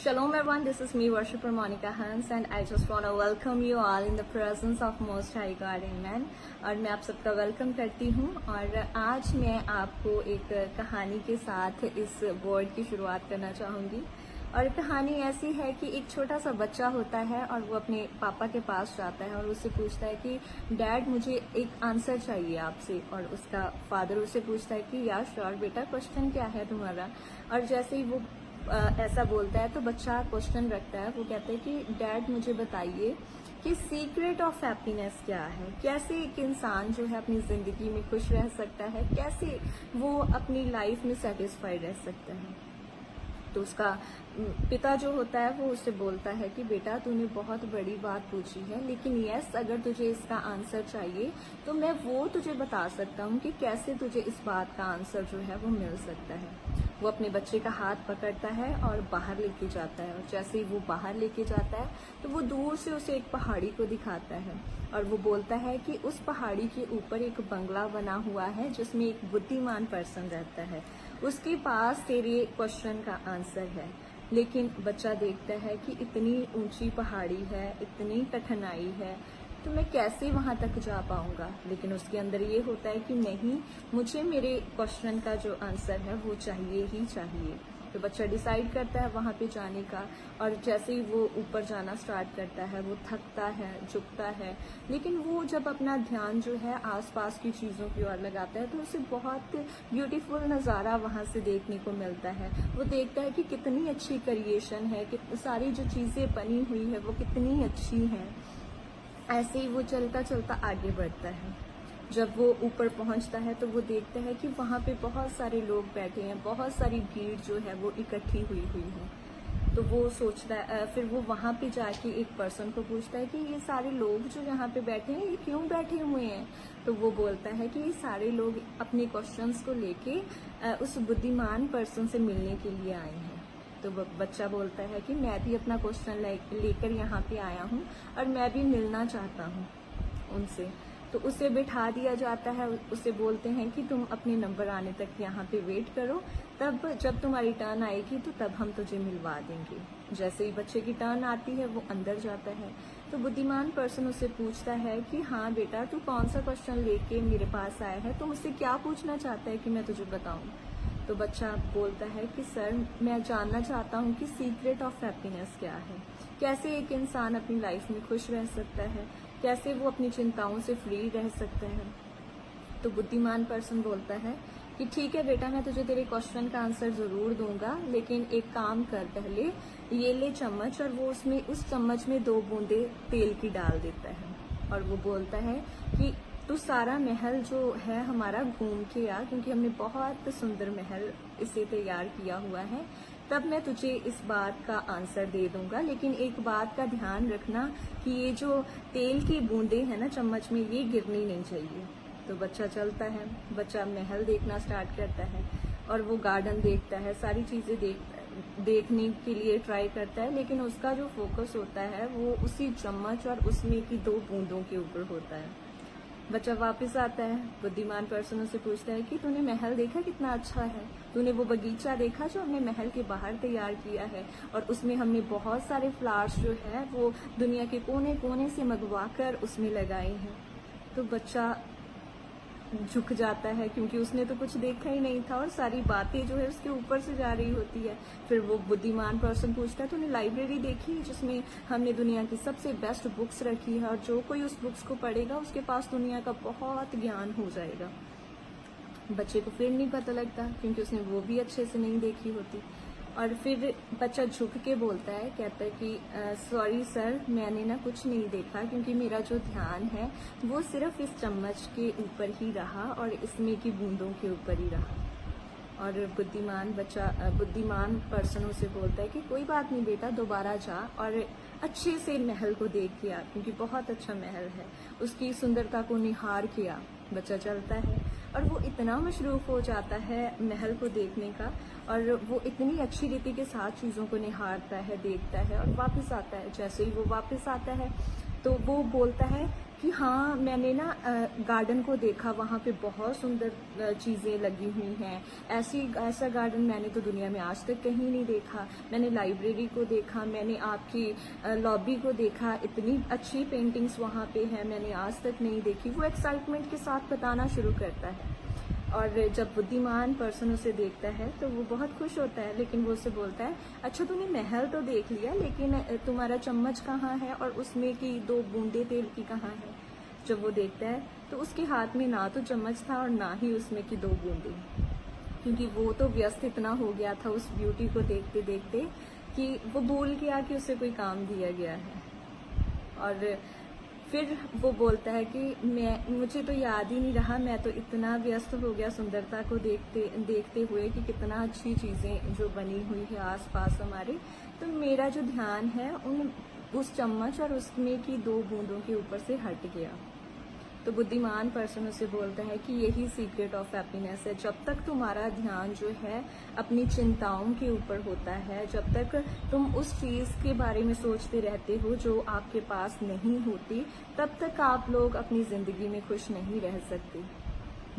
Shalom everyone, this is me worshiper Monica Hans and I just want to welcome you all in the presence of Most High God, Amen। और मैं आप सबका welcome करती हूँ और आज मैं आपको एक कहानी के साथ इस बोर्ड की शुरुआत करना चाहूँगी। और कहानी ऐसी है कि एक छोटा सा बच्चा होता है और वो अपने पापा के पास जाता है और उससे पूछता है कि डैड मुझे एक आंसर चाहिए आपसे। और उसका फादर उससे पूछता है कि यार श्योर बेटा, क्वेश्चन क्या है तुम्हारा। और जैसे ही वो ऐसा बोलता है तो बच्चा क्वेश्चन रखता है। वो कहता है कि डैड मुझे बताइए कि सीक्रेट ऑफ हैप्पीनेस क्या है, कैसे एक इंसान जो है अपनी ज़िंदगी में खुश रह सकता है, कैसे वो अपनी लाइफ में सेटिस्फाइड रह सकता है। तो उसका पिता जो होता है वो उससे बोलता है कि बेटा तूने बहुत बड़ी बात पूछी है, लेकिन यस अगर तुझे इसका आंसर चाहिए तो मैं वो तुझे बता सकता हूँ कि कैसे तुझे इस बात का आंसर जो है वो मिल सकता है। वो अपने बच्चे का हाथ पकड़ता है और बाहर लेके जाता है और जैसे ही वो बाहर लेके जाता है तो वो दूर से उसे एक पहाड़ी को दिखाता है और वो बोलता है कि उस पहाड़ी के ऊपर एक बंगला बना हुआ है जिसमें एक बुद्धिमान पर्सन रहता है, उसके पास तेरे क्वेश्चन का आंसर है। लेकिन बच्चा देखता है कि इतनी ऊंची पहाड़ी है, इतनी कठिनाई है, तो मैं कैसे वहां तक जा पाऊंगा। लेकिन उसके अंदर ये होता है कि नहीं, मुझे मेरे क्वेश्चन का जो आंसर है वो चाहिए ही चाहिए। तो बच्चा डिसाइड करता है वहां पे जाने का और जैसे ही वो ऊपर जाना स्टार्ट करता है वो थकता है, झुकता है, लेकिन वो जब अपना ध्यान जो है आसपास की चीज़ों की ओर लगाता है तो उसे बहुत ब्यूटीफुल नज़ारा वहां से देखने को मिलता है। वो देखता है कि कितनी अच्छी क्रिएशन है, कि सारी जो चीज़ें बनी हुई है वो कितनी अच्छी हैं। ऐसे ही वो चलता चलता आगे बढ़ता है। जब वो ऊपर पहुंचता है तो वो देखता है कि वहाँ पे बहुत सारे लोग बैठे हैं, बहुत सारी भीड़ जो है वो इकट्ठी हुई है। तो वो सोचता है, फिर वो वहाँ पे जाके एक पर्सन को पूछता है कि ये सारे लोग जो यहाँ पे बैठे हैं ये क्यों बैठे हुए हैं। तो वो बोलता है कि ये सारे लोग अपने क्वेश्चंस को लेके उस बुद्धिमान पर्सन से मिलने के लिए आए हैं। तो बच्चा बोलता है कि मैं भी अपना क्वेश्चन लेकर यहाँ पे आया हूँ और मैं भी मिलना चाहता हूँ उनसे। तो उसे बिठा दिया जाता है, उसे बोलते हैं कि तुम अपने नंबर आने तक यहाँ पे वेट करो, तब जब तुम्हारी टर्न आएगी तो तब हम तुझे मिलवा देंगे। जैसे ही बच्चे की टर्न आती है वो अंदर जाता है तो बुद्धिमान पर्सन उससे पूछता है कि हाँ बेटा, तू कौन सा क्वेश्चन लेके मेरे पास आया है, तो मुझसे क्या पूछना चाहता है कि मैं तुझे बताऊँ। तो बच्चा बोलता है कि सर मैं जानना चाहता हूँ कि सीक्रेट ऑफ हैप्पीनेस क्या है, कैसे एक इंसान अपनी लाइफ में खुश रह सकता है, कैसे वो अपनी चिंताओं से फ्री रह सकता है। तो बुद्धिमान पर्सन बोलता है कि ठीक है बेटा, मैं तुझे तेरे क्वेश्चन का आंसर ज़रूर दूंगा, लेकिन एक काम कर, पहले ये ले चम्मच, और वो उसमें उस चम्मच में 2 बूंदे तेल की डाल देता है। और वो बोलता है कि तू सारा महल जो है हमारा घूम के आ, क्योंकि हमने बहुत सुंदर महल इसे तैयार किया हुआ है, तब मैं तुझे इस बात का आंसर दे दूंगा। लेकिन एक बात का ध्यान रखना कि ये जो तेल की बूंदें हैं ना चम्मच में, ये गिरनी नहीं चाहिए। तो बच्चा चलता है, बच्चा महल देखना स्टार्ट करता है और वो गार्डन देखता है, सारी चीज़ें देखने के लिए ट्राई करता है, लेकिन उसका जो फोकस होता है वो उसी चम्मच और उसमें की 2 बूंदों के ऊपर होता है। बच्चा वापस आता है, बुद्धिमान पर्सन से पूछता है कि तूने महल देखा कितना अच्छा है, तूने वो बगीचा देखा जो हमने महल के बाहर तैयार किया है, और उसमें हमने बहुत सारे फ्लावर्स जो है वो दुनिया के कोने कोने से मंगवा कर उसमें लगाए हैं। तो बच्चा झुक जाता है क्योंकि उसने तो कुछ देखा ही नहीं था और सारी बातें जो है उसके ऊपर से जा रही होती है। फिर वो बुद्धिमान पर्सन पूछता है तूने लाइब्रेरी देखी जिसमें हमने दुनिया की सबसे बेस्ट बुक्स रखी है और जो कोई उस बुक्स को पढ़ेगा उसके पास दुनिया का बहुत ज्ञान हो जाएगा। बच्चे को फिर नहीं पता लगता क्योंकि उसने वो भी अच्छे से नहीं देखी होती। और फिर बच्चा झुक के बोलता है, कहता है कि सॉरी सर, मैंने ना कुछ नहीं देखा क्योंकि मेरा जो ध्यान है वो सिर्फ इस चम्मच के ऊपर ही रहा और इसमें की बूंदों के ऊपर ही रहा। और बुद्धिमान पर्सन से बोलता है कि कोई बात नहीं बेटा, दोबारा जा और अच्छे से महल को देख के आ, क्योंकि बहुत अच्छा महल है, उसकी सुंदरता को निहार के आ। बच्चा चलता है और वो इतना मशरूफ हो जाता है महल को देखने का, और वो इतनी अच्छी रीति के साथ चीज़ों को निहारता है, देखता है और वापस आता है। जैसे ही वो वापस आता है तो वो बोलता है कि हाँ मैंने ना गार्डन को देखा, वहाँ पे बहुत सुंदर चीज़ें लगी हुई हैं। ऐसा गार्डन मैंने तो दुनिया में आज तक कहीं नहीं देखा। मैंने लाइब्रेरी को देखा, मैंने आपकी लॉबी को देखा, इतनी अच्छी पेंटिंग्स वहाँ पे है, मैंने आज तक नहीं देखी। वो एक्साइटमेंट के साथ बताना शुरू करता है और जब बुद्धिमान पर्सन उसे देखता है तो वो बहुत खुश होता है, लेकिन वो उसे बोलता है अच्छा तूने महल तो देख लिया, लेकिन तुम्हारा चम्मच कहाँ है और उसमें की 2 बूंदे तेल की कहाँ है। जब वो देखता है तो उसके हाथ में ना तो चम्मच था और ना ही उसमें की 2 बूंदे, क्योंकि वो तो व्यस्त इतना हो गया था उस ब्यूटी को देखते देखते कि वो भूल गया कि उसे कोई काम दिया गया है। और फिर वो बोलता है कि मुझे तो याद ही नहीं रहा, मैं तो इतना व्यस्त हो गया सुंदरता को देखते हुए कि कितना अच्छी चीज़ें जो बनी हुई है आसपास हमारे, तो मेरा जो ध्यान है उस चम्मच और उसमें की 2 बूंदों के ऊपर से हट गया। तो बुद्धिमान पर्सन उसे बोलता है कि यही सीक्रेट ऑफ हैप्पीनेस है। जब तक तुम्हारा ध्यान जो है अपनी चिंताओं के ऊपर होता है, जब तक तुम उस चीज़ के बारे में सोचते रहते हो जो आपके पास नहीं होती, तब तक आप लोग अपनी ज़िंदगी में खुश नहीं रह सकते।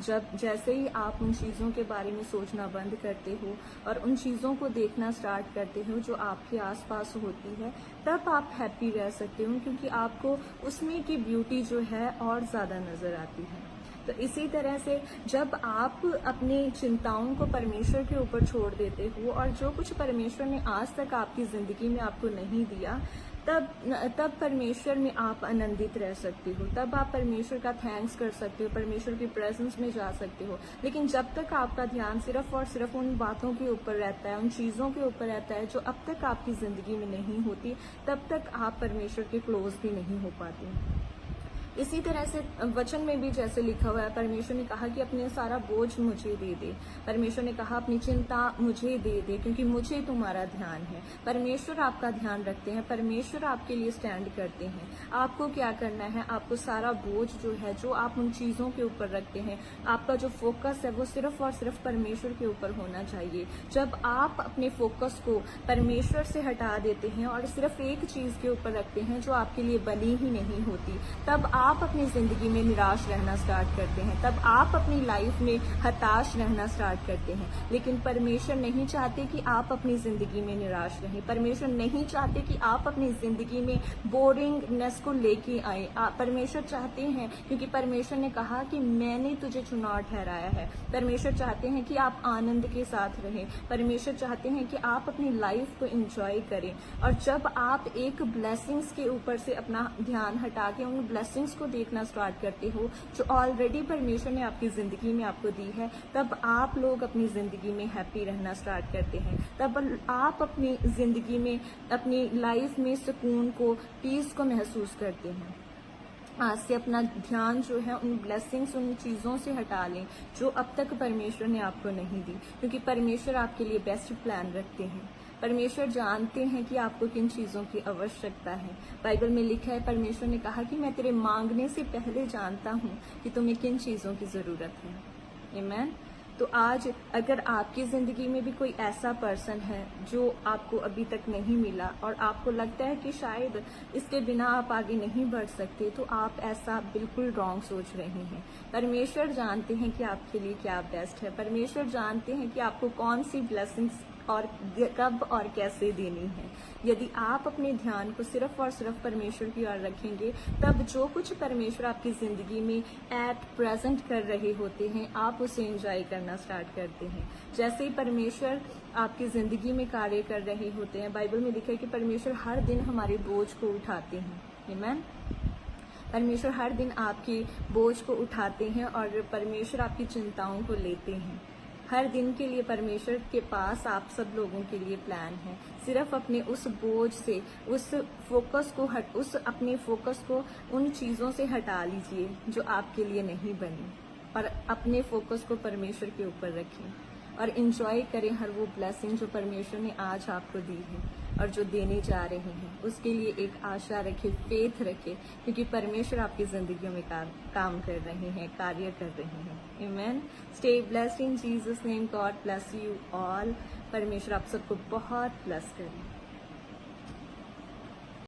जैसे ही आप उन चीज़ों के बारे में सोचना बंद करते हो और उन चीज़ों को देखना स्टार्ट करते हो जो आपके आसपास होती है, तब आप हैप्पी रह सकते हो, क्योंकि आपको उसमें की ब्यूटी जो है और ज़्यादा नज़र आती है। तो इसी तरह से जब आप अपनी चिंताओं को परमेश्वर के ऊपर छोड़ देते हो और जो कुछ परमेश्वर ने आज तक आपकी ज़िंदगी में आपको नहीं दिया, तब परमेश्वर में आप आनंदित रह सकते हो, तब आप परमेश्वर का थैंक्स कर सकते हो, परमेश्वर की प्रेजेंस में जा सकते हो। लेकिन जब तक आपका ध्यान सिर्फ और सिर्फ उन बातों के ऊपर रहता है, उन चीज़ों के ऊपर रहता है जो अब तक आपकी ज़िंदगी में नहीं होती, तब तक आप परमेश्वर के क्लोज भी नहीं हो पाते। इसी तरह से वचन में भी जैसे लिखा हुआ है, परमेश्वर ने कहा कि अपने सारा बोझ मुझे दे दे। परमेश्वर ने कहा अपनी चिंता मुझे दे दे, क्योंकि मुझे तुम्हारा ध्यान है। परमेश्वर आपका ध्यान रखते हैं, परमेश्वर आपके लिए स्टैंड करते हैं। आपको क्या करना है, आपको सारा बोझ जो है, जो आप उन चीज़ों के ऊपर रखते हैं, आपका जो फोकस है वो सिर्फ और सिर्फ परमेश्वर के ऊपर होना चाहिए। जब आप अपने फोकस को परमेश्वर से हटा देते हैं और सिर्फ एक चीज़ के ऊपर रखते हैं जो आपके लिए बनी ही नहीं होती, तब आप अपनी जिंदगी में निराश रहना स्टार्ट करते हैं, तब आप अपनी लाइफ में हताश रहना स्टार्ट करते हैं। लेकिन परमेश्वर नहीं चाहते कि आप अपनी जिंदगी में निराश रहें। परमेश्वर नहीं चाहते कि आप अपनी जिंदगी में बोरिंगनेस को लेके आए। परमेश्वर चाहते हैं, क्योंकि परमेश्वर ने कहा कि मैंने तुझे चुनाव ठहराया है। परमेश्वर चाहते हैं कि आप आनंद के साथ रहें। परमेश्वर चाहते हैं कि आप अपनी लाइफ को एंजॉय करें। और जब आप एक ब्लेसिंग्स के ऊपर से अपना ध्यान हटा के उन ब्लेसिंग्स को देखना स्टार्ट करते हो जो ऑलरेडी परमेश्वर ने आपकी जिंदगी में आपको दी है, तब आप लोग अपनी जिंदगी में हैप्पी रहना स्टार्ट करते हैं। तब आप अपनी जिंदगी में, अपनी लाइफ में सुकून को, पीस को महसूस करते हैं। आज से अपना ध्यान जो है उन ब्लेसिंग्स, उन चीज़ों से हटा लें जो अब तक परमेश्वर ने आपको नहीं दी, क्योंकि परमेश्वर आपके लिए बेस्ट प्लान रखते हैं। परमेश्वर जानते हैं कि आपको किन चीज़ों की आवश्यकता है। बाइबल में लिखा है, परमेश्वर ने कहा कि मैं तेरे मांगने से पहले जानता हूँ कि तुम्हें किन चीज़ों की ज़रूरत है। आमीन। तो आज अगर आपकी ज़िंदगी में भी कोई ऐसा पर्सन है जो आपको अभी तक नहीं मिला और आपको लगता है कि शायद इसके बिना आप आगे नहीं बढ़ सकते, तो आप ऐसा बिल्कुल रॉन्ग सोच रहे हैं। परमेश्वर जानते हैं कि आपके लिए क्या बेस्ट है। परमेश्वर जानते हैं कि आपको कौन सी ब्लेसिंग्स और कब और कैसे देनी है। यदि आप अपने ध्यान को सिर्फ और सिर्फ परमेश्वर की ओर रखेंगे, तब जो कुछ परमेश्वर आपकी ज़िंदगी में एट प्रेजेंट कर रहे होते हैं, आप उसे एंजॉय करना स्टार्ट करते हैं। जैसे ही परमेश्वर आपकी ज़िंदगी में कार्य कर रहे होते हैं, बाइबल में लिखा है कि परमेश्वर हर दिन हमारे बोझ को उठाते हैं। आमीन। परमेश्वर हर दिन आपके बोझ को उठाते हैं और परमेश्वर आपकी चिंताओं को लेते हैं। हर दिन के लिए परमेश्वर के पास आप सब लोगों के लिए प्लान है। सिर्फ अपने उस बोझ से, उस अपने फोकस को उन चीज़ों से हटा लीजिए जो आपके लिए नहीं बनी, और अपने फोकस को परमेश्वर के ऊपर रखें और एंजॉय करें हर वो ब्लेसिंग जो परमेश्वर ने आज आपको दी है और जो देने जा रहे हैं। उसके लिए एक आशा रखें, फेथ रखें, क्योंकि परमेश्वर आपकी जिंदगियों में काम कर रहे हैं, कार्य कर रहे हैं। आमीन। Stay blessed in Jesus name. God bless you all. परमेश्वर आप सबको बहुत ब्लेस करे।